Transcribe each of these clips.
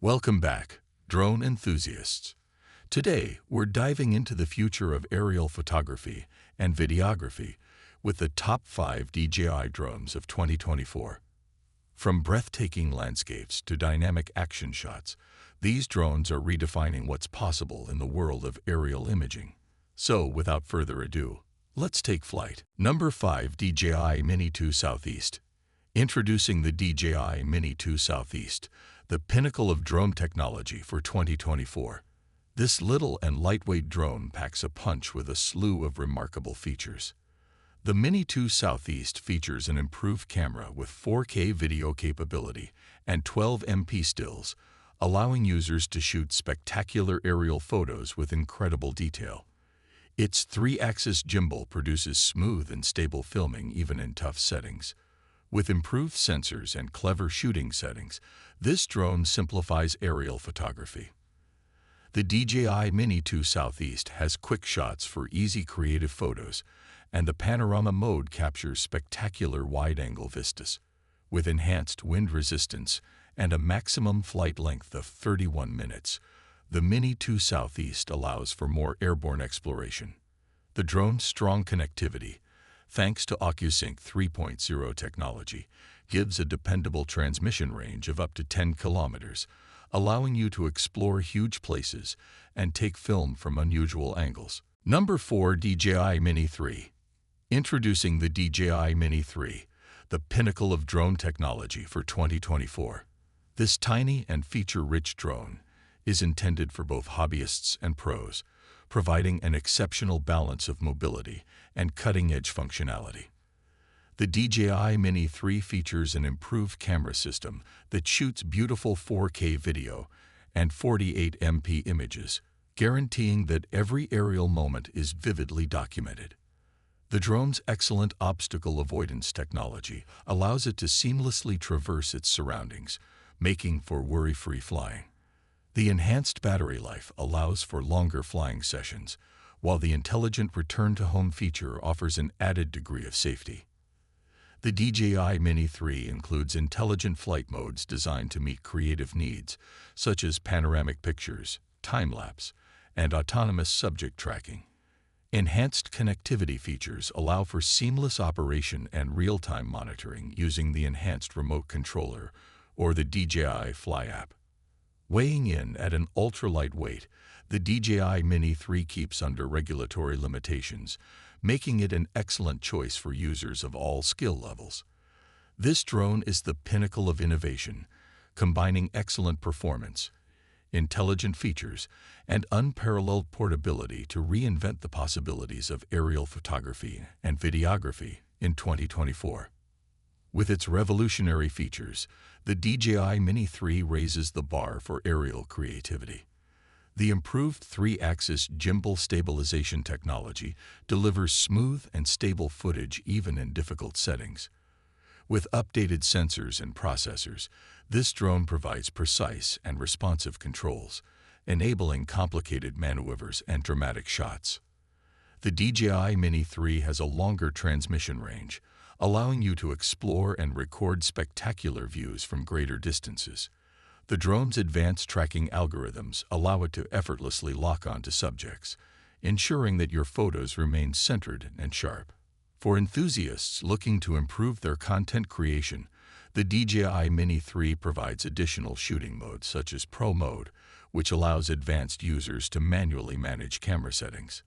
Welcome back, drone enthusiasts. Today, we're diving into the future of aerial photography and videography with the top 5 DJI drones of 2024. From breathtaking landscapes to dynamic action shots, these drones are redefining what's possible in the world of aerial imaging. So, without further ado, let's take flight. Number 5. DJI Mini 2 Southeast. Introducing the DJI Mini 2 Southeast, the pinnacle of drone technology for 2024. This little and lightweight drone packs a punch with a slew of remarkable features. The Mini 2 Southeast features an improved camera with 4K video capability and 12MP stills, allowing users to shoot spectacular aerial photos with incredible detail. Its 3-axis gimbal produces smooth and stable filming even in tough settings. With improved sensors and clever shooting settings, this drone simplifies aerial photography. The DJI Mini 2 Southeast has quick shots for easy creative photos, and the panorama mode captures spectacular wide-angle vistas. With enhanced wind resistance and a maximum flight length of 31 minutes, the Mini 2 Southeast allows for more airborne exploration. The drone's strong connectivity, thanks to OcuSync 3.0 technology, gives a dependable transmission range of up to 10 kilometers, allowing you to explore huge places and take film from unusual angles. Number 4. DJI Mini 3. Introducing the DJI Mini 3, the pinnacle of drone technology for 2024. This tiny and feature-rich drone is intended for both hobbyists and pros, providing an exceptional balance of mobility and cutting-edge functionality. The DJI Mini 3 features an improved camera system that shoots beautiful 4K video and 48MP images, guaranteeing that every aerial moment is vividly documented. The drone's excellent obstacle avoidance technology allows it to seamlessly traverse its surroundings, making for worry-free flying. The enhanced battery life allows for longer flying sessions, while the intelligent return-to-home feature offers an added degree of safety. The DJI Mini 3 includes intelligent flight modes designed to meet creative needs, such as panoramic pictures, time-lapse, and autonomous subject tracking. Enhanced connectivity features allow for seamless operation and real-time monitoring using the enhanced remote controller or the DJI Fly app. Weighing in at an ultra-light weight, the DJI Mini 3 keeps under regulatory limitations, making it an excellent choice for users of all skill levels. This drone is the pinnacle of innovation, combining excellent performance, intelligent features, and unparalleled portability to reinvent the possibilities of aerial photography and videography in 2024. With its revolutionary features, the DJI Mini 3 raises the bar for aerial creativity. The improved 3-axis gimbal stabilization technology delivers smooth and stable footage even in difficult settings. With updated sensors and processors, this drone provides precise and responsive controls, enabling complicated maneuvers and dramatic shots. The DJI Mini 3 has a longer transmission range, allowing you to explore and record spectacular views from greater distances. The drone's advanced tracking algorithms allow it to effortlessly lock onto subjects, ensuring that your photos remain centered and sharp. For enthusiasts looking to improve their content creation, the DJI Mini 3 provides additional shooting modes such as Pro Mode, which allows advanced users to manually manage camera settings.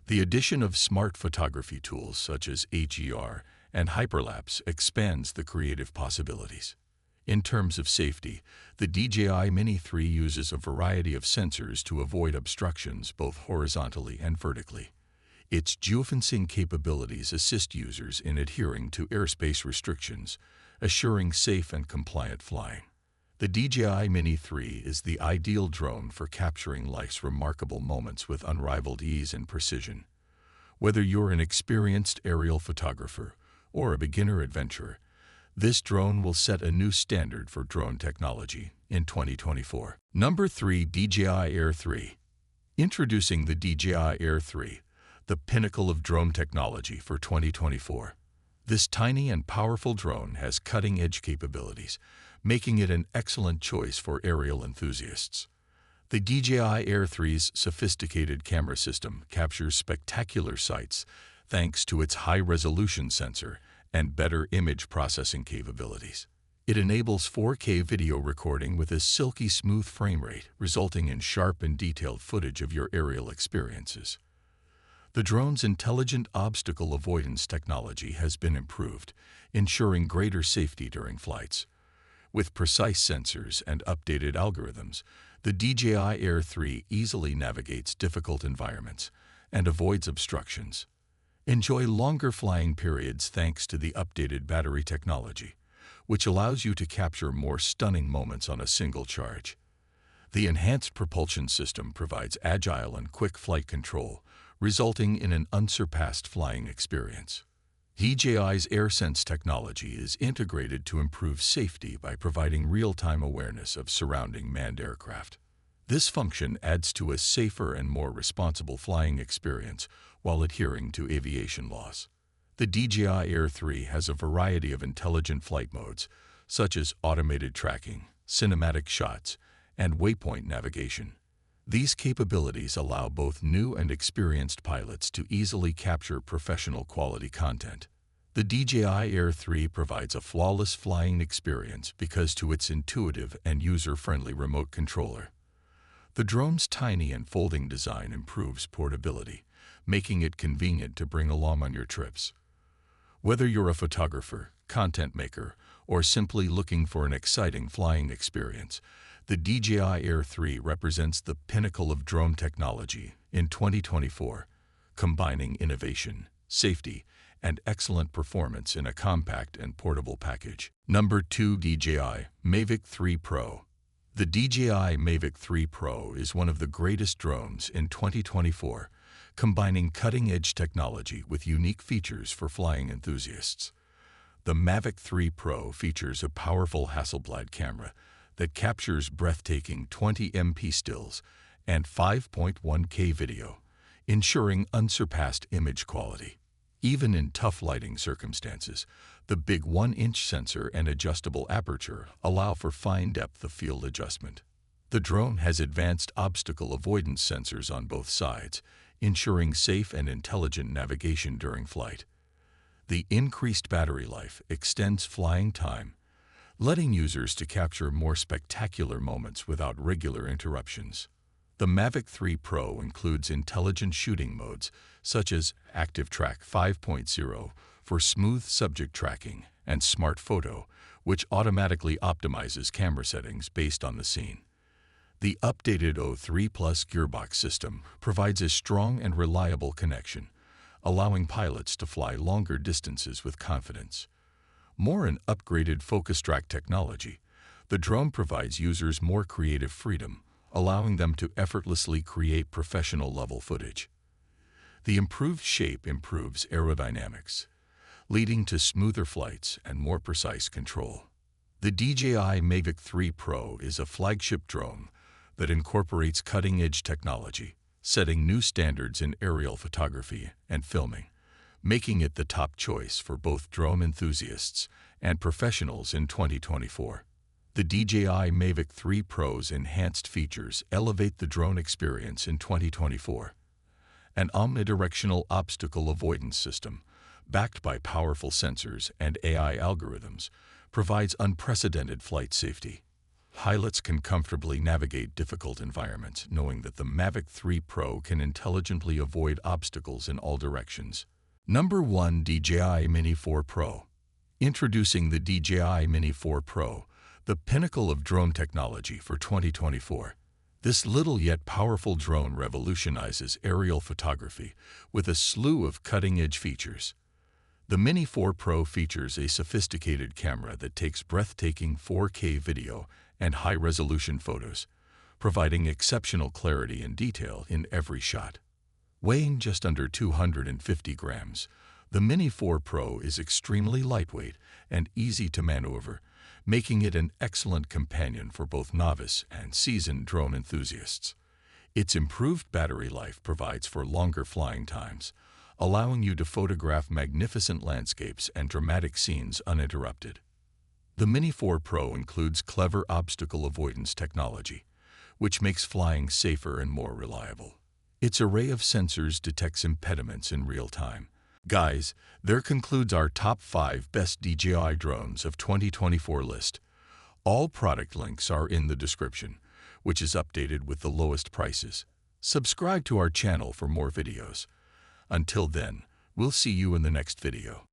The addition of smart photography tools such as HER and hyperlapse expands the creative possibilities. In terms of safety, the DJI Mini 3 uses a variety of sensors to avoid obstructions both horizontally and vertically. Its geofencing capabilities assist users in adhering to airspace restrictions, assuring safe and compliant flying. The DJI Mini 3 is the ideal drone for capturing life's remarkable moments with unrivaled ease and precision. Whether you're an experienced aerial photographer or a beginner adventurer, this drone will set a new standard for drone technology in 2024. Number 3. DJI Air 3. Introducing the DJI Air 3, the pinnacle of drone technology for 2024. This tiny and powerful drone has cutting-edge capabilities, making it an excellent choice for aerial enthusiasts. The DJI Air 3's sophisticated camera system captures spectacular sights thanks to its high-resolution sensor and better image processing capabilities. It enables 4K video recording with a silky smooth frame rate, resulting in sharp and detailed footage of your aerial experiences. The drone's intelligent obstacle avoidance technology has been improved, ensuring greater safety during flights. With precise sensors and updated algorithms, the DJI Air 3 easily navigates difficult environments and avoids obstructions. Enjoy longer flying periods thanks to the updated battery technology, which allows you to capture more stunning moments on a single charge. The enhanced propulsion system provides agile and quick flight control, resulting in an unsurpassed flying experience. DJI's AirSense technology is integrated to improve safety by providing real-time awareness of surrounding manned aircraft. This function adds to a safer and more responsible flying experience while adhering to aviation laws. The DJI Air 3 has a variety of intelligent flight modes, such as automated tracking, cinematic shots, and waypoint navigation. These capabilities allow both new and experienced pilots to easily capture professional quality content. The DJI Air 3 provides a flawless flying experience because of its intuitive and user-friendly remote controller. The drone's tiny and folding design improves portability, making it convenient to bring along on your trips. Whether you're a photographer, content maker, or simply looking for an exciting flying experience, the DJI Air 3 represents the pinnacle of drone technology in 2024, combining innovation, safety, and excellent performance in a compact and portable package. Number 2. DJI Mavic 3 Pro. The DJI Mavic 3 Pro is one of the greatest drones in 2024, combining cutting-edge technology with unique features for flying enthusiasts. The Mavic 3 Pro features a powerful Hasselblad camera that captures breathtaking 20MP stills and 5.1K video, ensuring unsurpassed image quality. Even in tough lighting circumstances, the big 1-inch sensor and adjustable aperture allow for fine depth of field adjustment. The drone has advanced obstacle avoidance sensors on both sides, ensuring safe and intelligent navigation during flight. The increased battery life extends flying time, letting users to capture more spectacular moments without regular interruptions. The Mavic 3 Pro includes intelligent shooting modes such as Active Track 5.0 for smooth subject tracking and Smart Photo, which automatically optimizes camera settings based on the scene. The updated O3 Plus gearbox system provides a strong and reliable connection, allowing pilots to fly longer distances with confidence. More in upgraded focus track technology, the drone provides users more creative freedom, allowing them to effortlessly create professional-level footage. The improved shape improves aerodynamics, leading to smoother flights and more precise control. The DJI Mavic 3 Pro is a flagship drone that incorporates cutting-edge technology, setting new standards in aerial photography and filming, making it the top choice for both drone enthusiasts and professionals in 2024. The DJI Mavic 3 Pro's enhanced features elevate the drone experience in 2024. An omnidirectional obstacle avoidance system, backed by powerful sensors and AI algorithms, provides unprecedented flight safety. Pilots can comfortably navigate difficult environments, knowing that the Mavic 3 Pro can intelligently avoid obstacles in all directions. Number 1. DJI Mini 4 Pro. Introducing the DJI Mini 4 Pro, the pinnacle of drone technology for 2024. This little yet powerful drone revolutionizes aerial photography with a slew of cutting-edge features. The Mini 4 Pro features a sophisticated camera that takes breathtaking 4K video and high-resolution photos, providing exceptional clarity and detail in every shot. Weighing just under 250 grams, the Mini 4 Pro is extremely lightweight and easy to maneuver, making it an excellent companion for both novice and seasoned drone enthusiasts. Its improved battery life provides for longer flying times, allowing you to photograph magnificent landscapes and dramatic scenes uninterrupted. The Mini 4 Pro includes clever obstacle avoidance technology, which makes flying safer and more reliable. Its array of sensors detects impediments in real time. Guys, there concludes our top 5 best DJI drones of 2024 list. All product links are in the description, which is updated with the lowest prices. Subscribe to our channel for more videos. Until then, we'll see you in the next video.